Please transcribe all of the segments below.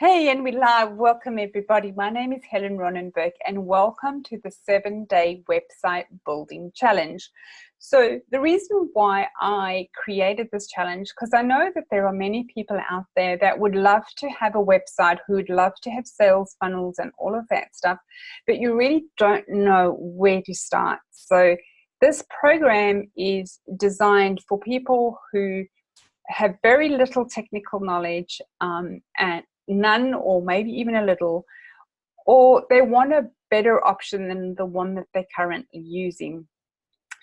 Hey, and we live. Welcome everybody. My name is Helen Ronenberg and welcome to the 7-day website building challenge. So the reason why I created this challenge, because I know that there are many people out there that would love to have a website, who would love to have sales funnels and all of that stuff, but you really don't know where to start. So this program is designed for people who have very little technical knowledge and none or maybe even a little, or they want a better option than the one that they're currently using.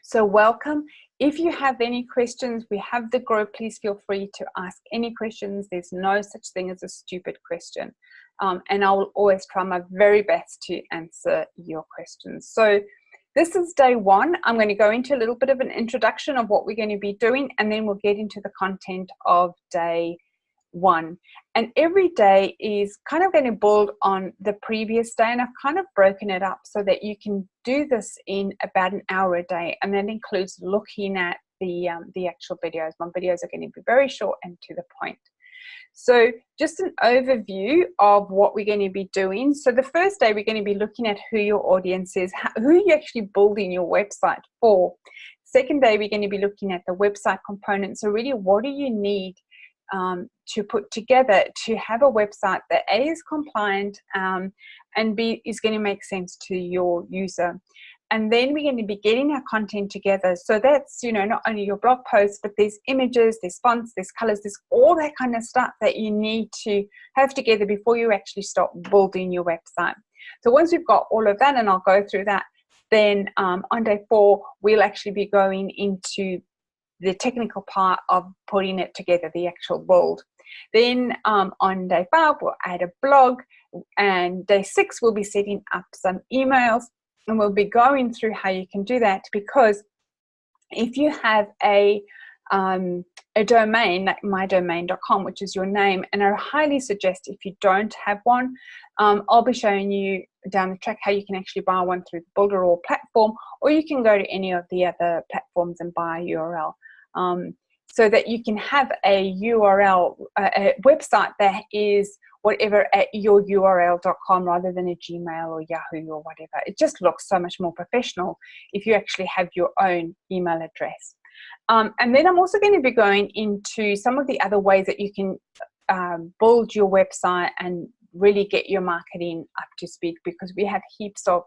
So welcome. If you have any questions, we have the group. Please feel free to ask any questions. There's no such thing as a stupid question. And I will always try my very best to answer your questions. So this is day one. I'm going to go into a little bit of an introduction of what we're going to be doing, and then we'll get into the content of day one. And every day is kind of going to build on the previous day, and I've kind of broken it up so that you can do this in about an hour a day, and that includes looking at the actual videos. My videos are going to be very short and to the point. So just an overview of what we're going to be doing. So the first day we're going to be looking at who your audience is, who you're actually building your website for. Second day we're going to be looking at the website components. So really, what do you need to put together to have a website that A, is compliant and B, is going to make sense to your user. And then we're going to be getting our content together. So that's, not only your blog posts, but there's images, there's fonts, there's colors, there's all that kind of stuff that you need to have together before you actually start building your website. So once we've got all of that, and I'll go through that, then on day 4, we'll actually be going into the technical part of putting it together, the actual build. Then on day 5, we'll add a blog, and day 6, we'll be setting up some emails, and we'll be going through how you can do that. Because if you have a domain like mydomain.com, which is your name, and I highly suggest if you don't have one, I'll be showing you down the track how you can actually buy one through the Builderall platform, or you can go to any of the other platforms and buy a URL. So that you can have a URL, a website that is whatever at your url.com rather than a Gmail or Yahoo or whatever. It just looks so much more professional if you actually have your own email address. And then I'm also going to be going into some of the other ways that you can build your website and really get your marketing up to speed, because we have heaps of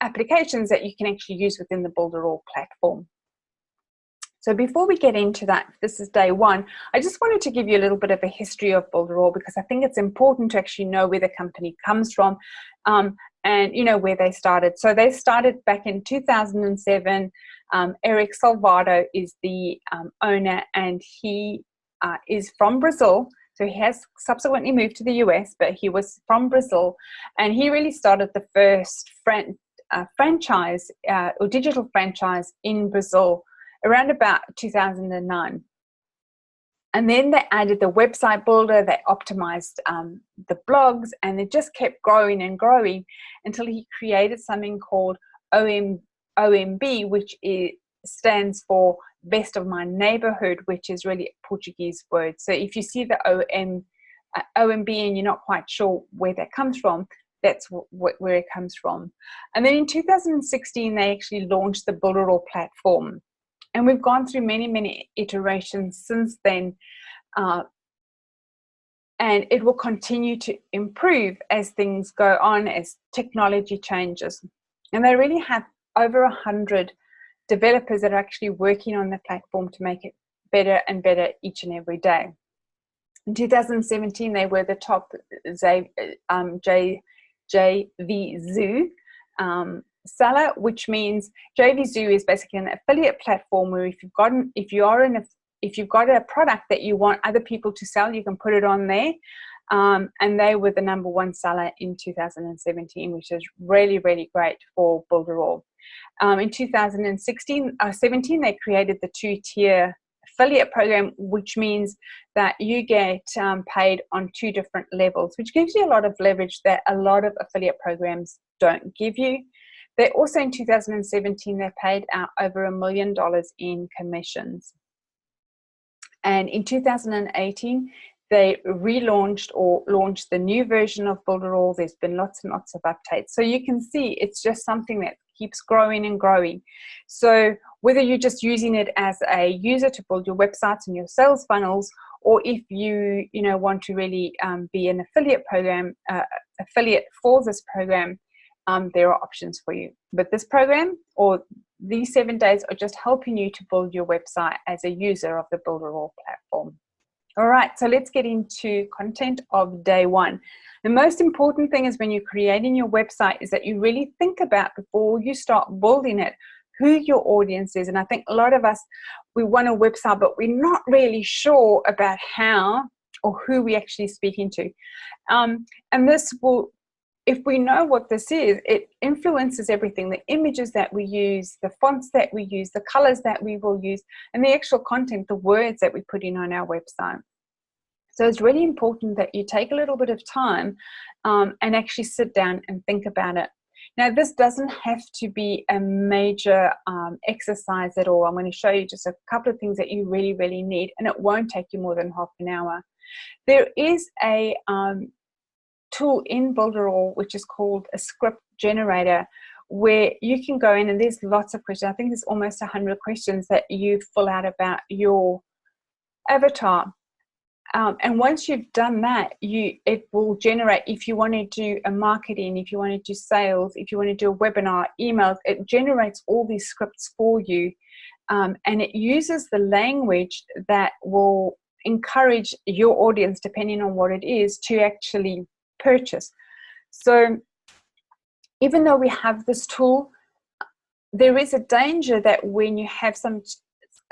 applications that you can actually use within the Builderall platform. So before we get into that, this is day 1, I just wanted to give you a little bit of a history of Builderall, because I think it's important to actually know where the company comes from and where they started. So they started back in 2007. Eric Salvado is the owner, and he is from Brazil. So he has subsequently moved to the US, but he was from Brazil, and he really started the first franchise or digital franchise in Brazil around about 2009. And then they added the website builder, they optimized the blogs, and it just kept growing and growing until he created something called OMB, which stands for Best of My Neighborhood, which is really a Portuguese word. So if you see the OMB and you're not quite sure where that comes from, that's where it comes from. And then in 2016, they actually launched the Builderall platform. And we've gone through many, many iterations since then. And it will continue to improve as things go on, as technology changes. And they really have over 100 developers that are actually working on the platform to make it better and better each and every day. In 2017, they were the top JVZoo seller, which means JVZoo is basically an affiliate platform where if you've got a product that you want other people to sell, you can put it on there. And they were the #1 seller in 2017, which is really, really great for Builderall. In 2017, they created the 2-tier affiliate program, which means that you get paid on 2 different levels, which gives you a lot of leverage that a lot of affiliate programs don't give you. They also, in 2017, they paid out over $1 million in commissions. And in 2018, they relaunched or launched the new version of Builderall. There's been lots and lots of updates. So you can see it's just something that keeps growing and growing. So whether you're just using it as a user to build your websites and your sales funnels, or if you want to really be an affiliate for this program, there are options for you. But this program or these 7 days are just helping you to build your website as a user of the Builderall platform. All right, so let's get into content of day one. The most important thing is when you're creating your website is that you really think about, before you start building it, who your audience is. And I think a lot of us, we want a website, but we're not really sure about how or who we're actually speaking to. And this will, if we know what this is, it influences everything. The images that we use, the fonts that we use, the colors that we will use, and the actual content, the words that we put in on our website. So it's really important that you take a little bit of time and actually sit down and think about it. Now, this doesn't have to be a major exercise at all. I'm going to show you just a couple of things that you really, really need, and it won't take you more than half an hour. There is a tool in Builderall which is called a script generator, where you can go in and there's lots of questions. I think there's almost 100 questions that you fill out about your avatar. And once you've done that, it will generate, if you want to do a marketing, if you want to do sales, if you want to do a webinar, emails, it generates all these scripts for you. And it uses the language that will encourage your audience, depending on what it is, to actually purchase. So even though we have this tool, there is a danger that when you have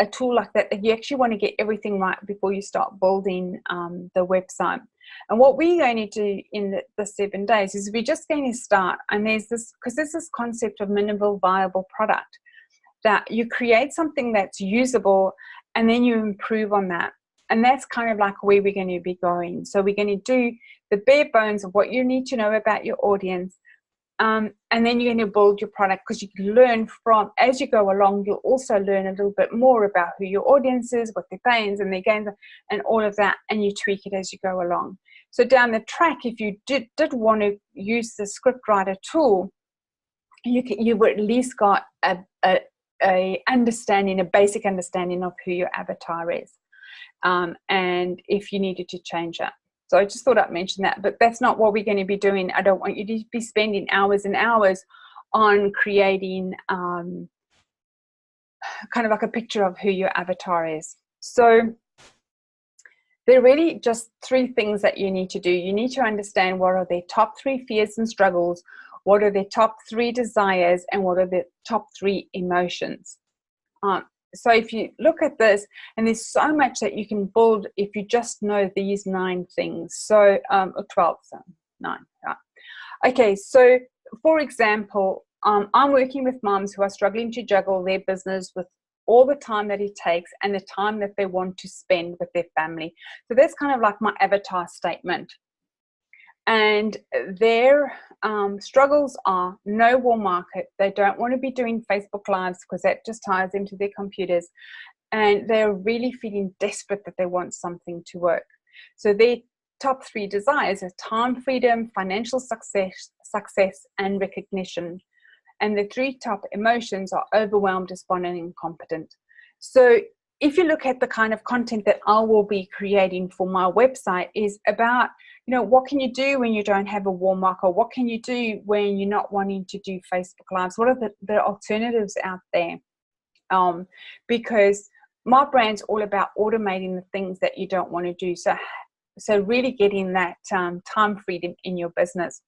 a tool like that, you actually want to get everything right before you start building the website. And what we're going to do in the 7 days is we're just going to start, and there's this concept of minimal viable product, that you create something that's usable and then you improve on that. And that's kind of like where we're going to be going. So we're going to do the bare bones of what you need to know about your audience. And then you're going to build your product, because you can learn from, as you go along, you'll also learn a little bit more about who your audience is, what their pains and their gains and all of that, and you tweak it as you go along. So down the track, if you did want to use the scriptwriter tool, you've at least got a basic understanding of who your avatar is, and if you needed to change that. So I just thought I'd mention that, but that's not what we're going to be doing. I don't want you to be spending hours and hours on creating kind of like a picture of who your avatar is. So there are really just 3 things that you need to do. You need to understand what are their top 3 fears and struggles, what are their top 3 desires, and what are the top 3 emotions. So if you look at this, and there's so much that you can build if you just know these 9 things. So, or 12, so 9. Right. Okay, so for example, I'm working with moms who are struggling to juggle their business with all the time that it takes and the time that they want to spend with their family. So that's kind of like my avatar statement. And their struggles are no warm market. They don't want to be doing Facebook Lives because that just ties into their computers. And they're really feeling desperate that they want something to work. So their top 3 desires are time freedom, financial success, and recognition. And the 3 top emotions are overwhelmed, despondent, and incompetent. So if you look at the kind of content that I will be creating for my website, is about, what can you do when you don't have a warm market? What can you do when you're not wanting to do Facebook Lives? What are the alternatives out there? Because my brand's all about automating the things that you don't want to do. So really getting that time freedom in your business.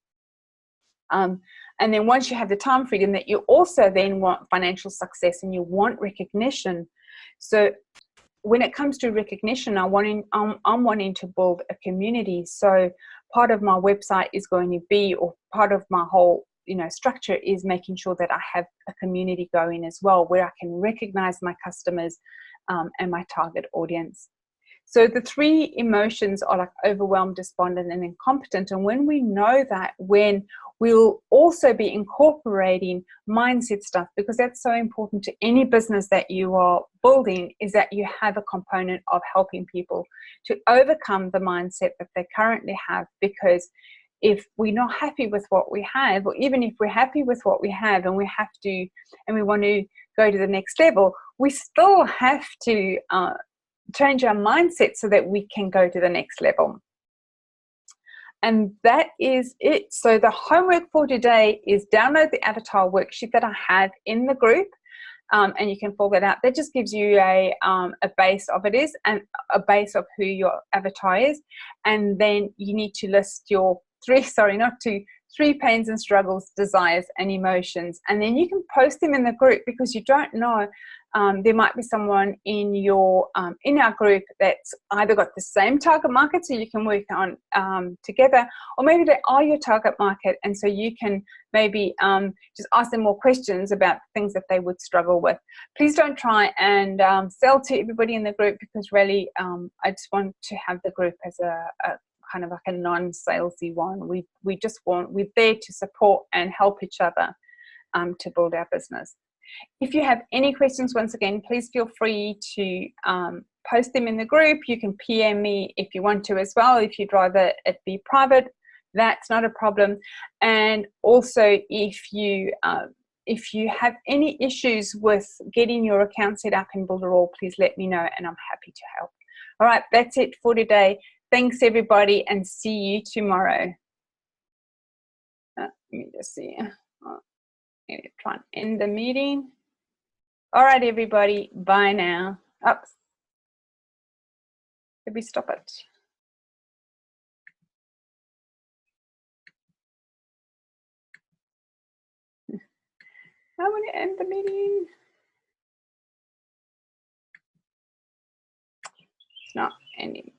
And then once you have the time freedom, that you also then want financial success and you want recognition. So when it comes to recognition, I'm wanting to build a community. So part of my website is going to be, or part of my whole structure is making sure that I have a community going as well, where I can recognize my customers and my target audience. So the 3 emotions are like overwhelmed, despondent, and incompetent. And when we know that, when we'll also be incorporating mindset stuff, because that's so important to any business that you are building, is that you have a component of helping people to overcome the mindset that they currently have. Because if we're not happy with what we have, or even if we're happy with what we have and we want to go to the next level, we still have to change our mindset so that we can go to the next level. And that is it. So the homework for today is download the avatar worksheet that I have in the group, and you can fill that out. That just gives you a base of and a base of who your avatar is, and then you need to list your three pains and struggles, desires and emotions, and then you can post them in the group, because you don't know, there might be someone in our group that's either got the same target market, so you can work on together, or maybe they are your target market, and so you can maybe just ask them more questions about things that they would struggle with. Please don't try and sell to everybody in the group, because really I just want to have the group as a kind of like a non-salesy one. We're there to support and help each other to build our business. If you have any questions, once again, please feel free to post them in the group. You can PM me if you want to as well. If you'd rather it be private, that's not a problem. And also, if you have any issues with getting your account set up in Builderall, please let me know and I'm happy to help. All right, that's it for today. Thanks everybody, and see you tomorrow. Let me just see. I'm going to try and end the meeting. All right, everybody. Bye now. Oops. Did we stop it? I want to end the meeting. It's not ending.